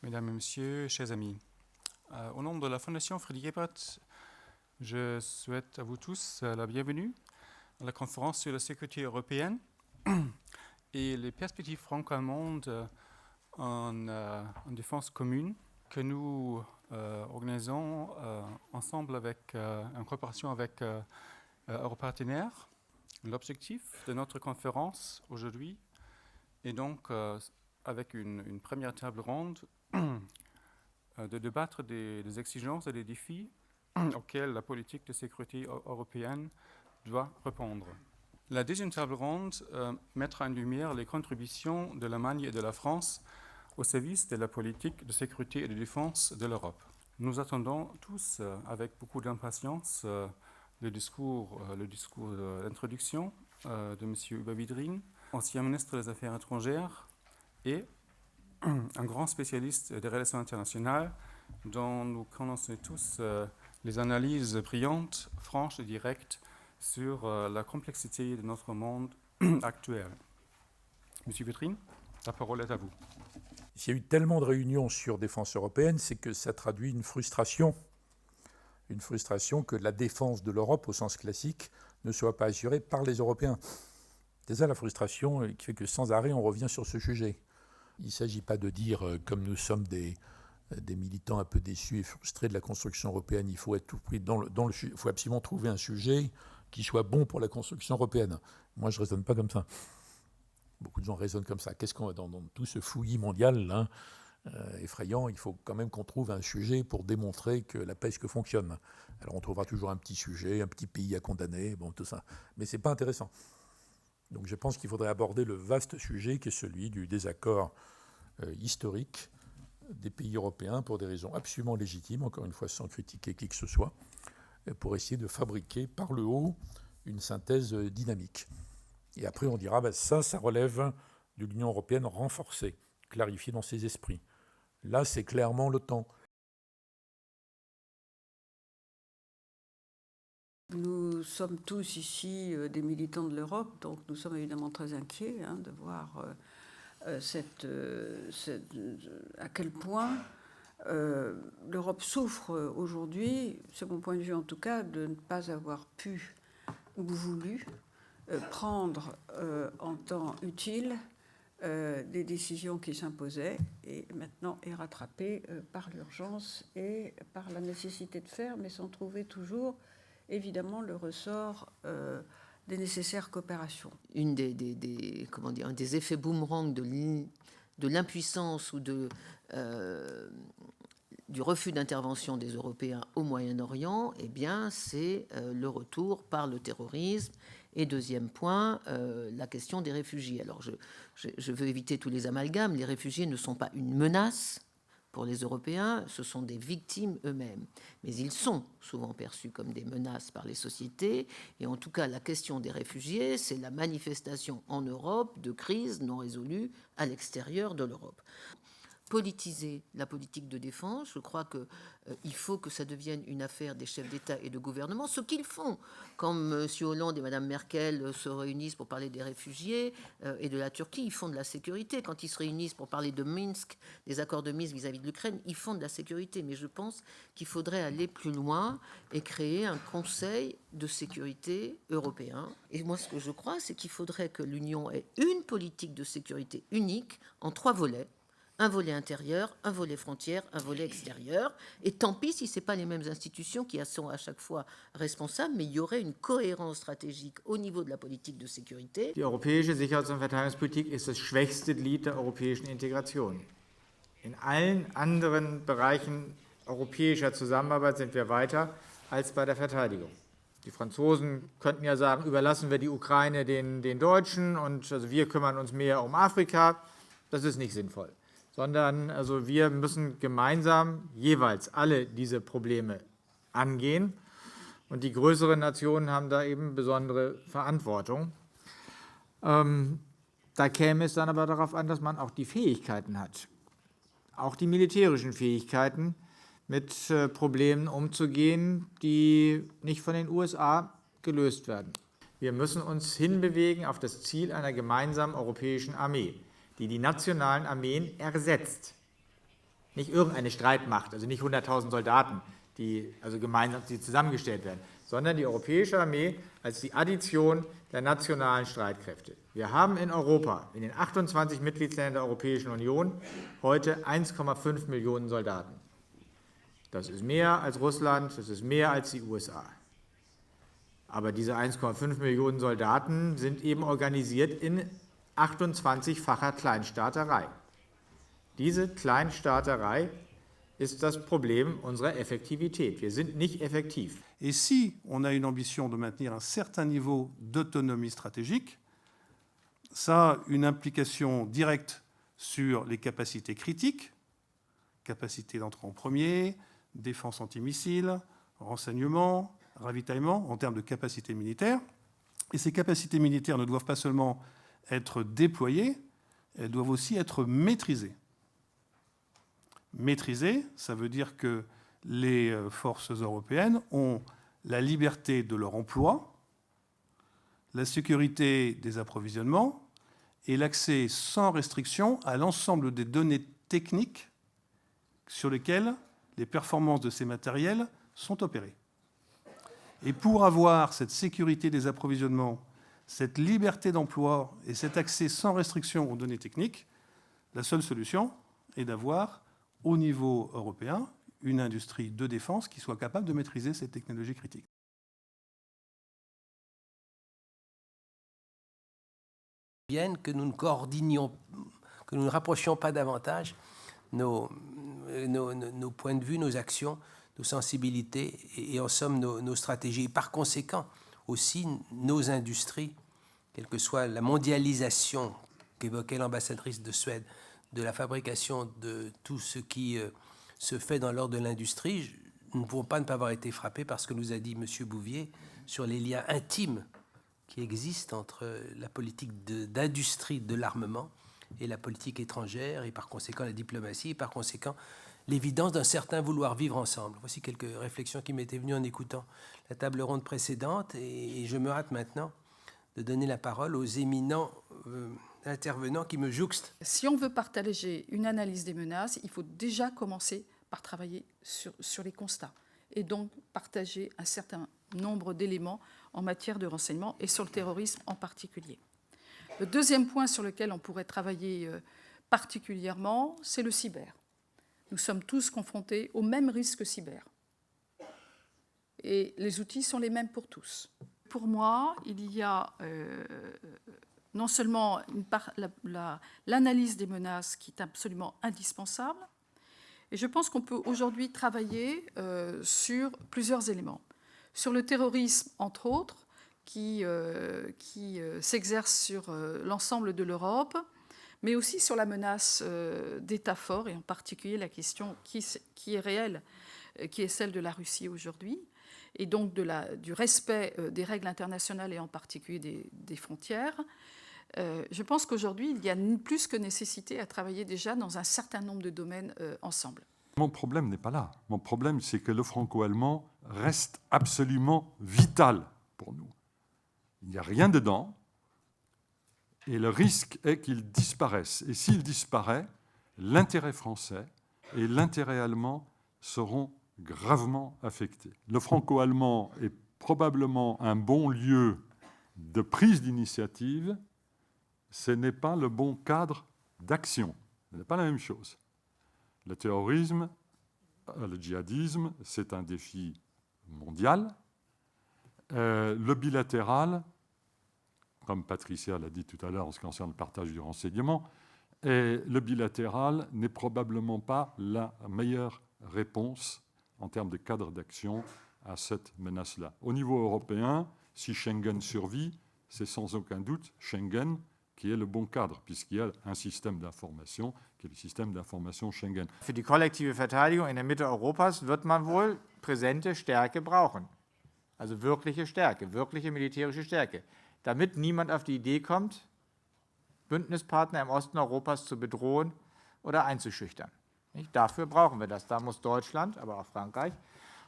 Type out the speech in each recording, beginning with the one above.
Mesdames et Messieurs, chers amis. Au nom de la Fondation Frédéric Ebert, je souhaite à vous tous la bienvenue à la conférence sur la sécurité européenne et les perspectives franco-allemandes en défense commune que nous organisons ensemble en coopération avec Europartenaires. L'objectif de notre conférence aujourd'hui est donc, avec une première table ronde, de débattre des exigences et des défis auxquels la politique de sécurité européenne doit répondre. La deuxième table ronde mettra en lumière les contributions de l'Allemagne et de la France au service de la politique de sécurité et de défense de l'Europe. Nous attendons tous avec beaucoup d'impatience le discours d'introduction de M. Hubert Wiedring, ancien ministre des Affaires étrangères et un grand spécialiste des relations internationales dont nous connaissons tous les analyses brillantes, franches et directes sur la complexité de notre monde actuel. Monsieur Wiedring, la parole est à vous. Il y a eu tellement de réunions sur défense européenne, c'est que ça traduit une frustration que la défense de l'Europe, au sens classique, ne soit pas assurée par les Européens. C'est ça la frustration qui fait que sans arrêt, on revient sur ce sujet. Il ne s'agit pas de dire, comme nous sommes des militants un peu déçus et frustrés de la construction européenne, il faut être tout pris il faut absolument trouver un sujet qui soit bon pour la construction européenne. Moi, je ne raisonne pas comme ça. Beaucoup de gens raisonnent comme ça. Qu'est-ce qu'on va dans tout ce fouillis mondial là, effrayant, il faut quand même qu'on trouve un sujet pour démontrer que la PESC fonctionne. Alors on trouvera toujours un petit sujet, un petit pays à condamner, bon, tout ça. Mais ce n'est pas intéressant. Donc je pense qu'il faudrait aborder le vaste sujet qui est celui du désaccord historique des pays européens pour des raisons absolument légitimes, encore une fois sans critiquer qui que ce soit, pour essayer de fabriquer par le haut une synthèse dynamique. Et après on dira, ça relève de l'Union européenne renforcée, clarifiée dans ses esprits. Là, c'est clairement l'OTAN. Nous sommes tous ici des militants de l'Europe, donc nous sommes évidemment très inquiets de voir à quel point l'Europe souffre aujourd'hui, c'est mon point de vue en tout cas, de ne pas avoir pu ou voulu prendre en temps utile des décisions qui s'imposaient et maintenant est rattrapée par l'urgence et par la nécessité de faire, mais sans trouver toujours évidemment le ressort des nécessaires coopérations. Un des effets boomerang de l'impuissance ou du refus d'intervention des Européens au Moyen-Orient, eh bien, c'est le retour par le terrorisme. Et deuxième point, la question des réfugiés. Alors, je veux éviter tous les amalgames. Les réfugiés ne sont pas une menace pour les Européens, ce sont des victimes eux-mêmes. Mais ils sont souvent perçus comme des menaces par les sociétés. Et en tout cas, la question des réfugiés, c'est la manifestation en Europe de crises non résolues à l'extérieur de l'Europe. Politiser la politique de défense, je crois qu'il faut que ça devienne une affaire des chefs d'État et de gouvernement, ce qu'ils font. Quand M. Hollande et Mme Merkel se réunissent pour parler des réfugiés et de la Turquie, ils font de la sécurité. Quand ils se réunissent pour parler de Minsk, des accords de Minsk vis-à-vis de l'Ukraine, ils font de la sécurité. Mais je pense qu'il faudrait aller plus loin et créer un conseil de sécurité européen. Et moi, ce que je crois, c'est qu'il faudrait que l'Union ait une politique de sécurité unique en 3 volets. Un volet intérieur, un volet frontière, un volet extérieur. Et tant pis si ce n'est pas les mêmes institutions qui sont à chaque fois responsables, mais il y aurait une cohérence stratégique au niveau de la politique de sécurité. Die europäische Sicherheits- und Verteidigungspolitik ist das schwächste Glied der europäischen Integration. In allen anderen Bereichen europäischer Zusammenarbeit sind wir weiter als bei der Verteidigung. Die Franzosen könnten ja sagen, überlassen wir die Ukraine den Deutschen und also wir kümmern uns mehr um Afrika. Das ist nicht sinnvoll. Sondern also wir müssen gemeinsam jeweils alle diese Probleme angehen. Und die größeren Nationen haben da eben besondere Verantwortung. Da käme es dann aber darauf an, dass man auch die Fähigkeiten hat, auch die militärischen Fähigkeiten, mit Problemen umzugehen, die nicht von den USA gelöst werden. Wir müssen uns hinbewegen auf das Ziel einer gemeinsamen europäischen Armee, die nationalen Armeen ersetzt. Nicht irgendeine Streitmacht, also nicht 100.000 Soldaten, die also gemeinsam zusammengestellt werden, sondern die europäische Armee als die Addition der nationalen Streitkräfte. Wir haben in Europa, in den 28 Mitgliedsländern der Europäischen Union, heute 1,5 Millionen Soldaten. Das ist mehr als Russland, das ist mehr als die USA. Aber diese 1,5 Millionen Soldaten sind eben organisiert in 28-facher Kleinstaaterei. Diese Kleinstaaterei ist das Problem unserer Effektivität. Wir sind nicht effektiv. Et si on a une ambition de maintenir un certain niveau d'autonomie stratégique, ça a une implication directe sur les capacités critiques, capacité d'entrée en premier, défense antimissile, renseignement, ravitaillement en termes de capacités militaires. Et ces capacités militaires ne doivent pas seulement être déployées, elles doivent aussi être maîtrisées. Maîtrisées, ça veut dire que les forces européennes ont la liberté de leur emploi, la sécurité des approvisionnements et l'accès sans restriction à l'ensemble des données techniques sur lesquelles les performances de ces matériels sont opérées. Et pour avoir cette sécurité des approvisionnements, cette liberté d'emploi et cet accès sans restriction aux données techniques, la seule solution est d'avoir, au niveau européen, une industrie de défense qui soit capable de maîtriser ces technologies critiques. Que nous ne coordonnions, que nous ne rapprochions pas davantage nos points de vue, nos actions, nos sensibilités et en somme nos stratégies. Et par conséquent, aussi nos industries, quelle que soit la mondialisation qu'évoquait l'ambassadrice de Suède, de la fabrication de tout ce qui se fait dans l'ordre de l'industrie, nous ne pouvons pas ne pas avoir été frappés par ce que nous a dit M. Bouvier sur les liens intimes qui existent entre la politique d'industrie de l'armement et la politique étrangère, et par conséquent la diplomatie, et par conséquent l'évidence d'un certain vouloir vivre ensemble. Voici quelques réflexions qui m'étaient venues en écoutant la table ronde précédente, et je me hâte maintenant de donner la parole aux éminents intervenants qui me jouxtent. Si on veut partager une analyse des menaces, il faut déjà commencer par travailler sur les constats et donc partager un certain nombre d'éléments en matière de renseignement et sur le terrorisme en particulier. Le deuxième point sur lequel on pourrait travailler particulièrement, c'est le cyber. Nous sommes tous confrontés au même risque cyber. Et les outils sont les mêmes pour tous. Pour moi, il y a non seulement l'analyse des menaces qui est absolument indispensable, et je pense qu'on peut aujourd'hui travailler sur plusieurs éléments. Sur le terrorisme, entre autres, qui s'exerce sur l'ensemble de l'Europe, mais aussi sur la menace d'États forts, et en particulier la question qui est réelle, qui est celle de la Russie aujourd'hui, et donc du respect des règles internationales et en particulier des frontières. Je pense qu'aujourd'hui, il y a plus que nécessité à travailler déjà dans un certain nombre de domaines ensemble. Mon problème n'est pas là. Mon problème, c'est que le franco-allemand reste absolument vital pour nous. Il n'y a rien dedans, et le risque est qu'il disparaisse. Et s'il disparaît, l'intérêt français et l'intérêt allemand seront gravement affectés. Le franco-allemand est probablement un bon lieu de prise d'initiative. Ce n'est pas le bon cadre d'action. Ce n'est pas la même chose. Le terrorisme, le djihadisme, c'est un défi mondial. Le bilatéral, comme Patricia l'a dit tout à l'heure en ce qui concerne le partage du renseignement, le bilatéral n'est probablement pas la meilleure réponse en termes de cadre d'action à cette menace-là. Au niveau européen, si Schengen survit, c'est sans aucun doute Schengen qui est le bon cadre, puisqu'il y a un système d'information, qui est le système d'information Schengen. Für die kollektive Verteidigung in der Mitte Europas wird man wohl präsente Stärke brauchen. Also wirkliche Stärke, wirkliche militärische Stärke. Damit niemand auf die Idee kommt, Bündnispartner im Osten Europas zu bedrohen oder einzuschüchtern. Nicht? Dafür brauchen wir das. Da muss Deutschland, aber auch Frankreich,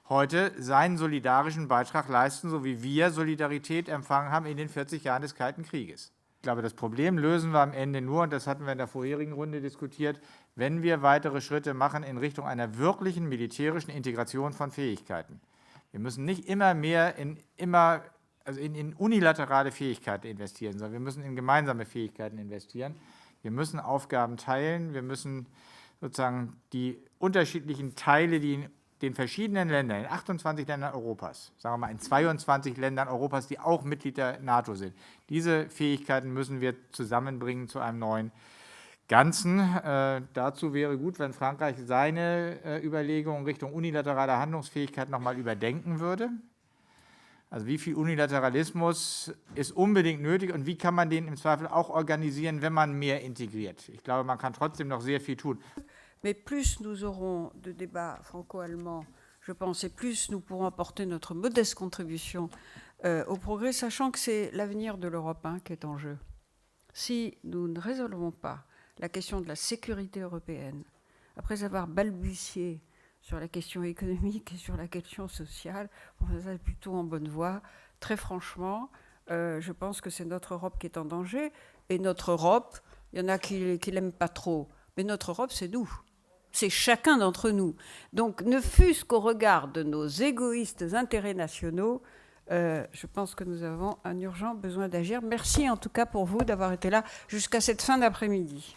heute seinen solidarischen Beitrag leisten, so wie wir Solidarität empfangen haben in den 40 Jahren des Kalten Krieges. Ich glaube, das Problem lösen wir am Ende nur, und das hatten wir in der vorherigen Runde diskutiert, wenn wir weitere Schritte machen in Richtung einer wirklichen militärischen Integration von Fähigkeiten. Wir müssen nicht immer mehr in unilaterale Fähigkeiten investieren, sondern wir müssen in gemeinsame Fähigkeiten investieren. Wir müssen Aufgaben teilen, wir müssen sozusagen die unterschiedlichen Teile, die in den verschiedenen Ländern, in 28 Ländern Europas, sagen wir mal in 22 Ländern Europas, die auch Mitglied der NATO sind, diese Fähigkeiten müssen wir zusammenbringen zu einem neuen Ganzen. Dazu wäre gut, wenn Frankreich seine Überlegungen Richtung unilateraler Handlungsfähigkeit nochmal überdenken würde. Also wie viel Unilateralismus ist unbedingt nötig und wie kann man den im Zweifel auch organisieren, wenn man mehr integriert? Ich glaube, man kann trotzdem noch sehr viel tun. Mais plus nous aurons de débats franco-allemands, je pense, et plus nous pourrons apporter notre modeste contribution au progrès, sachant que c'est l'avenir de l'Europe qui est en jeu. Si nous ne résolvons pas la question de la sécurité européenne, après avoir balbutié sur la question économique et sur la question sociale, on est plutôt en bonne voie. Très franchement, je pense que c'est notre Europe qui est en danger. Et notre Europe, il y en a qui l'aiment pas trop, mais notre Europe, c'est nous. C'est chacun d'entre nous. Donc, ne fût-ce qu'au regard de nos égoïstes intérêts nationaux, je pense que nous avons un urgent besoin d'agir. Merci en tout cas pour vous d'avoir été là jusqu'à cette fin d'après-midi.